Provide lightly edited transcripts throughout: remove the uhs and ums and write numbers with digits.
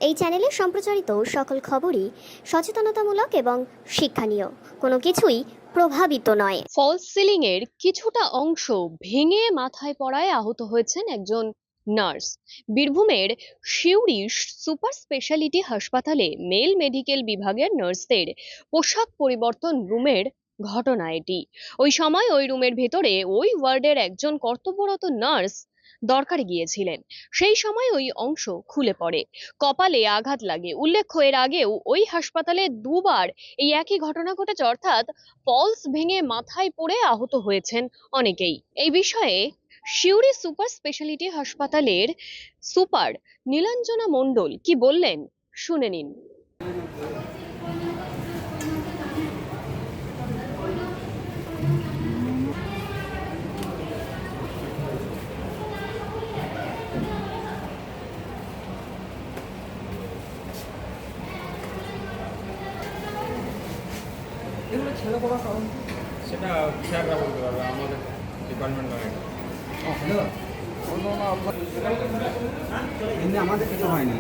এই চ্যানেলে সম্প্রচারিত সকল খবরই সচেতনতামূলক এবং শিক্ষণীয়, কোনো কিছুই প্রভাবিত নয়। ফলস সিলিং এর কিছুটা অংশ ভেঙে মাথায় পড়ায় আহত হয়েছেন একজন নার্স। বীরভূমের সিউড়ি সুপার স্পেশালিটি হাসপাতালে মেল মেডিকেল বিভাগের নার্সদের পোশাক পরিবর্তন রুমের ঘটনা এটি। ওই সময় ওই রুমের ভেতরে ওই ওয়ার্ডের একজন কর্তব্যরত নার্স দরকারে গিয়েছিলেন। সেই সময় ওই অংশ খুলে পড়ে, কপালে আঘাত লাগে। উল্লেখ্য, এর আগেও ওই হাসপাতালে দুবার এই একই ঘটনা ঘটেছে, অর্থাৎ ফলস ভেঙে মাথায় পড়ে আহত হয়েছেন অনেকেই। এই বিষয়ে সিউড়ি সুপার স্পেশালিটি হাসপাতালের সুপার নীলাঞ্জনা মণ্ডল কি বললেন শুনে নিন। এগুলো ছেলে করার কারণ সেটা স্যাররা বলতে পারবে, আমাদের ডিপার্টমেন্ট নয়। এমনি আমাদের কিছু হয়নি।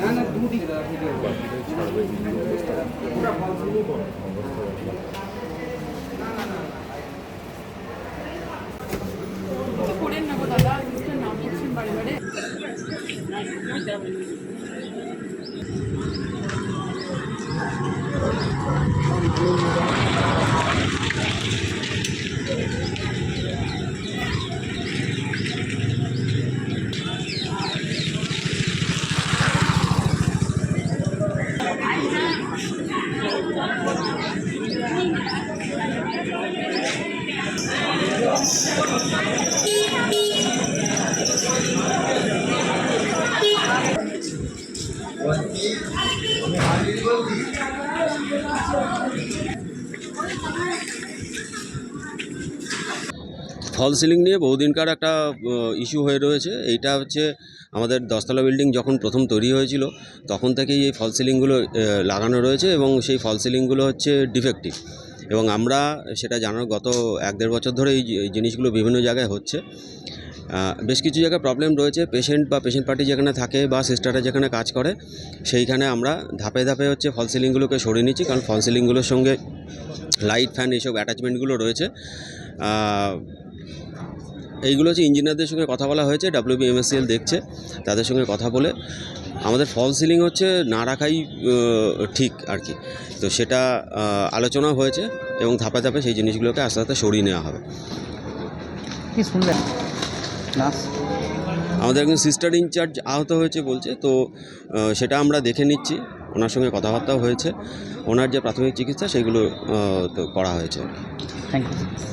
না না দুদিকে করেন না গো দাদা, নাম নিচ্ছেন বারে বারে। ফল সিলিং নিয়ে বহুদিনকার একটা ইস্যু হয়ে রয়েছে। এইটা হচ্ছে আমাদের 10তলা বিল্ডিং যখন প্রথম তৈরি হয়েছিল তখন থেকেই এই ফল সিলিংগুলো লাগানো রয়েছে এবং সেই ফল সিলিংগুলো হচ্ছে ডিফেক্টিভ, এবং আমরা সেটা জানার গত 1-1.5 বছর ধরে এই জিনিসগুলো বিভিন্ন জায়গায় হচ্ছে। বেশ কিছু জায়গায় প্রবলেম রয়েছে। পেশেন্ট বা পেশেন্ট পার্টি যেখানে থাকে বা সিস্টাররা যেখানে কাজ করে সেইখানে আমরা ধাপে ধাপে হচ্ছে ফল সিলিংগুলোকে সরিয়ে নিচ্ছি, কারণ ফল সিলিংগুলোর সঙ্গে লাইট ফ্যান এইসব অ্যাটাচমেন্টগুলো রয়েছে। এইগুলো হচ্ছে ইঞ্জিনিয়ারদের সঙ্গে কথা বলা হয়েছে, WBMSCL দেখছে, তাদের সঙ্গে কথা বলে আমাদের ফল সিলিং হচ্ছে না রাখাই ঠিক আর কি। তো সেটা আলোচনা হয়েছে এবং ধাপে ধাপে সেই জিনিসগুলোকে আস্তে আস্তে সরিয়ে নেওয়া হবে। কি শুনলেন? আমাদের একজন সিস্টার ইনচার্জ আহত হয়েছে বলছে, তো সেটা আমরা দেখে নিচ্ছি, ওনার সঙ্গে কথাবার্তাও হয়েছে, ওনার যে প্রাথমিক চিকিৎসা সেগুলো তো করা হয়েছে। Thank you.